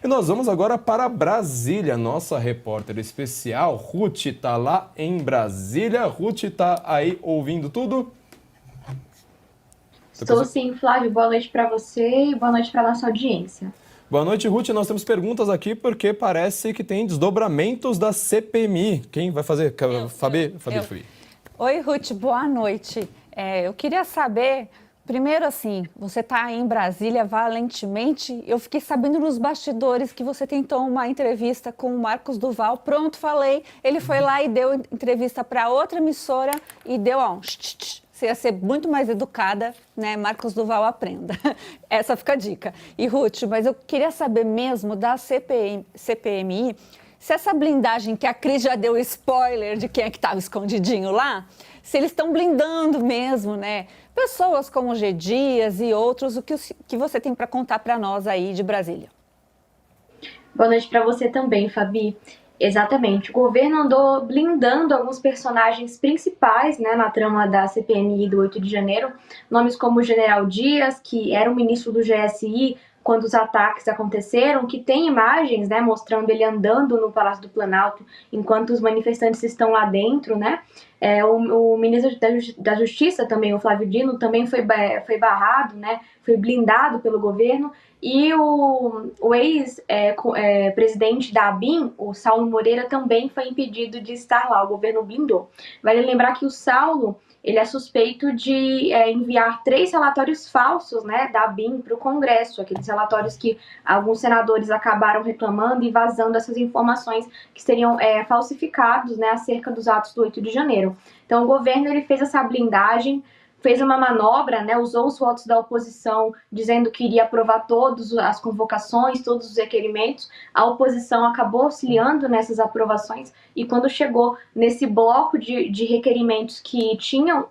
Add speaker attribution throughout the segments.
Speaker 1: E nós vamos agora para Brasília. Nossa repórter especial, Ruth, está lá em Brasília. Ruth, está aí ouvindo tudo?
Speaker 2: Estou sim, Flávio. Boa noite para você e boa noite para a nossa audiência.
Speaker 1: Boa noite, Ruth. Nós temos perguntas aqui porque parece que tem desdobramentos da CPMI. Quem vai fazer? Fabi.
Speaker 3: Oi, Ruth. Boa noite. Eu queria saber, primeiro assim, você está aí em Brasília valentemente. Eu fiquei sabendo nos bastidores que você tentou uma entrevista com o Marcos Duval. Pronto, falei. Ele foi lá e deu entrevista para outra emissora e deu um... Você ia ser muito mais educada, né? Marcos Duval, aprenda. Essa fica a dica. E, Ruth, mas eu queria saber mesmo da CPMI, se essa blindagem que a Cris já deu spoiler de quem é que estava escondidinho lá, se eles estão blindando mesmo, né? Pessoas como G. Dias e outros, o que você tem para contar para nós aí de Brasília?
Speaker 2: Boa noite para você também, Fabi. Exatamente. O governo andou blindando alguns personagens principais, né, na trama da CPMI do 8 de janeiro. Nomes como o General Dias, que era o ministro do GSI quando os ataques aconteceram, que tem imagens, né, mostrando ele andando no Palácio do Planalto enquanto os manifestantes estão lá dentro, né. O ministro da Justiça também, o Flávio Dino, também foi barrado, né, foi blindado pelo governo. E o ex-presidente da ABIN, o Saulo Moreira, também foi impedido de estar lá, o governo blindou. Vale lembrar que o Saulo, ele é suspeito de enviar 3 relatórios falsos, né, da ABIN para o Congresso, aqueles relatórios que alguns senadores acabaram reclamando e vazando essas informações que seriam falsificados, né, acerca dos atos do 8 de janeiro. Então o governo ele fez essa blindagem, fez uma manobra, né, usou os votos da oposição dizendo que iria aprovar todas as convocações, todos os requerimentos. A oposição acabou auxiliando nessas aprovações e quando chegou nesse bloco de requerimentos que tinham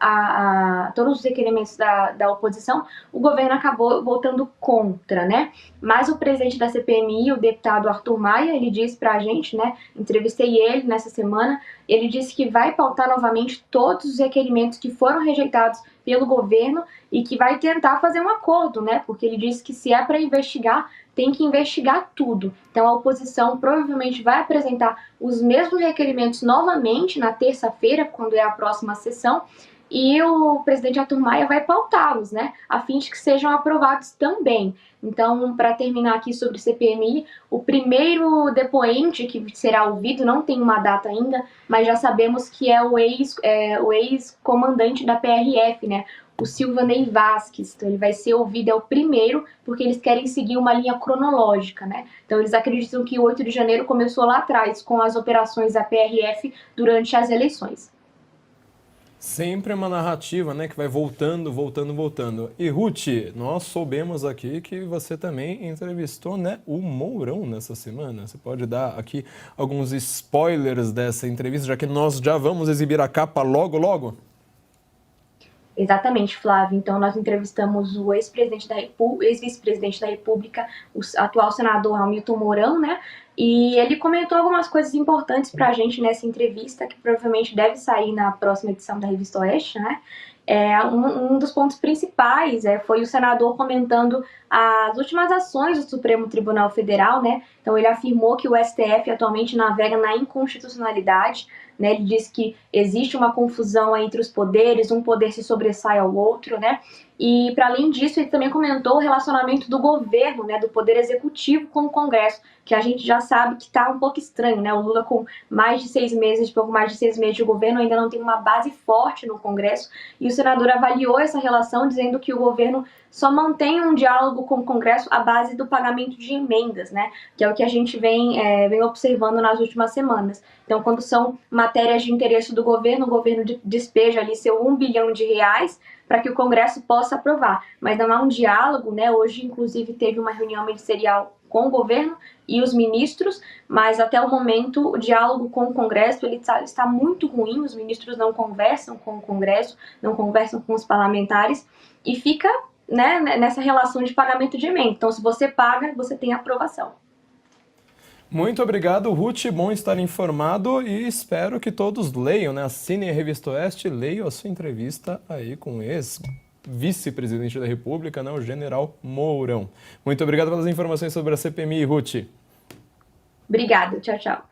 Speaker 2: todos os requerimentos da oposição, o governo acabou votando contra, né? Mas o presidente da CPMI, o deputado Arthur Maia, ele disse pra gente, né, entrevistei ele nessa semana, ele disse que vai pautar novamente todos os requerimentos que foram rejeitados pelo governo e que vai tentar fazer um acordo, né? Porque ele disse que se é para investigar, tem que investigar tudo. Então a oposição provavelmente vai apresentar os mesmos requerimentos novamente na terça-feira, quando é a próxima sessão, e o presidente Arthur Maia vai pautá-los, né, a fim de que sejam aprovados também. Então, para terminar aqui sobre CPMI, o primeiro depoente que será ouvido, não tem uma data ainda, mas já sabemos que é o ex-comandante da PRF, né, o Silvanei Vasquez. Então ele vai ser ouvido, é o primeiro, porque eles querem seguir uma linha cronológica, né? Então eles acreditam que o 8 de janeiro começou lá atrás, com as operações da PRF durante as eleições.
Speaker 1: Sempre uma narrativa, né, que vai voltando. E Ruth, nós soubemos aqui que você também entrevistou, né, o Mourão nessa semana. Você pode dar aqui alguns spoilers dessa entrevista, já que nós já vamos exibir a capa logo?
Speaker 2: Exatamente, Flávio. Então, nós entrevistamos o ex-vice-presidente da República, o atual senador Hamilton Mourão, né? E ele comentou algumas coisas importantes para a gente nessa entrevista, que provavelmente deve sair na próxima edição da Revista Oeste, né? Um dos pontos principais foi o senador comentando as últimas ações do Supremo Tribunal Federal, né? Então ele afirmou que o STF atualmente navega na inconstitucionalidade, né? Ele disse que existe uma confusão entre os poderes, um poder se sobressai ao outro, né? E, para além disso, ele também comentou o relacionamento do governo, né, do Poder Executivo com o Congresso, que a gente já sabe que está um pouco estranho, né? O Lula, com pouco mais de 6 meses de governo, ainda não tem uma base forte no Congresso, e o senador avaliou essa relação, dizendo que o governo só mantém um diálogo com o Congresso à base do pagamento de emendas, né? Que é o que a gente vem observando nas últimas semanas. Então, quando são matérias de interesse do governo, o governo despeja ali seu R$1 bilhão para que o Congresso possa aprovar. Mas não há um diálogo, né? Hoje, inclusive, teve uma reunião ministerial com o governo e os ministros, mas até o momento o diálogo com o Congresso ele está muito ruim, os ministros não conversam com o Congresso, não conversam com os parlamentares e fica, né, nessa relação de pagamento de emenda. Então, se você paga, você tem aprovação.
Speaker 1: Muito obrigado, Ruth. Bom estar informado e espero que todos leiam, né? Assinem a Revista Oeste, leiam a sua entrevista aí com o ex-vice-presidente da República, né? O general Mourão. Muito obrigado pelas informações sobre a CPMI, Ruth.
Speaker 2: Obrigada, tchau, tchau.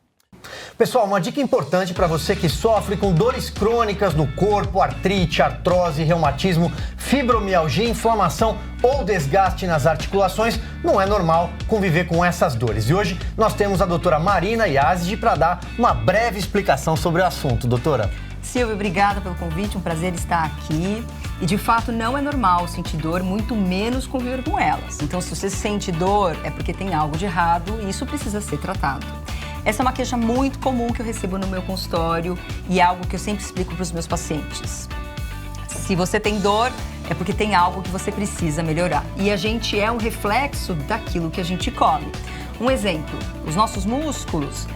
Speaker 4: Pessoal, uma dica importante para você que sofre com dores crônicas no corpo, artrite, artrose, reumatismo, fibromialgia, inflamação ou desgaste nas articulações, não é normal conviver com essas dores. E hoje nós temos a doutora Marina Yazdi para dar uma breve explicação sobre o assunto. Doutora.
Speaker 5: Silvia, obrigada pelo convite, um prazer estar aqui. E de fato não é normal sentir dor, muito menos conviver com elas. Então se você sente dor é porque tem algo de errado e isso precisa ser tratado. Essa é uma queixa muito comum que eu recebo no meu consultório e é algo que eu sempre explico para os meus pacientes. Se você tem dor, é porque tem algo que você precisa melhorar. E a gente é um reflexo daquilo que a gente come. Um exemplo, os nossos músculos,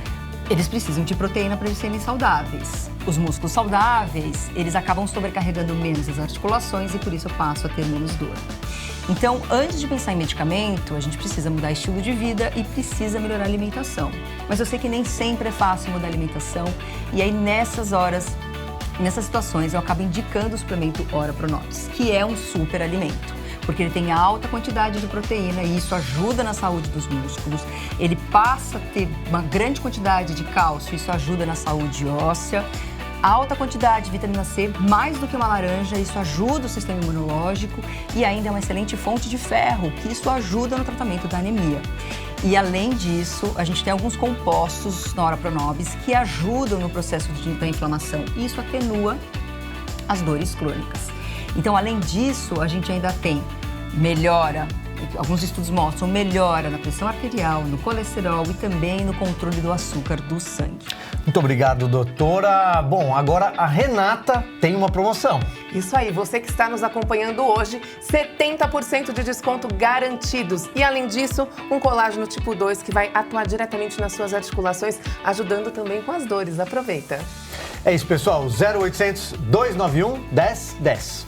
Speaker 5: eles precisam de proteína para eles serem saudáveis. Os músculos saudáveis, eles acabam sobrecarregando menos as articulações e por isso eu passo a ter menos dor. Então, antes de pensar em medicamento, a gente precisa mudar estilo de vida e precisa melhorar a alimentação. Mas eu sei que nem sempre é fácil mudar a alimentação e aí nessas horas, nessas situações, eu acabo indicando o suplemento Ora Pronobis, que é um super alimento, porque ele tem alta quantidade de proteína e isso ajuda na saúde dos músculos. Ele passa a ter uma grande quantidade de cálcio, isso ajuda na saúde óssea. Alta quantidade de vitamina C, mais do que uma laranja, isso ajuda o sistema imunológico e ainda é uma excelente fonte de ferro, que isso ajuda no tratamento da anemia. E além disso, a gente tem alguns compostos na Ora Pronobis que ajudam no processo da inflamação e isso atenua as dores crônicas. Então, além disso, a gente ainda tem melhora, alguns estudos mostram melhora na pressão arterial, no colesterol e também no controle do açúcar do sangue.
Speaker 4: Muito obrigado, doutora. Bom, agora a Renata tem uma promoção.
Speaker 6: Isso aí, você que está nos acompanhando hoje, 70% de desconto garantidos. E além disso, um colágeno tipo 2 que vai atuar diretamente nas suas articulações, ajudando também com as dores. Aproveita.
Speaker 4: É isso, pessoal. 0800 291 1010.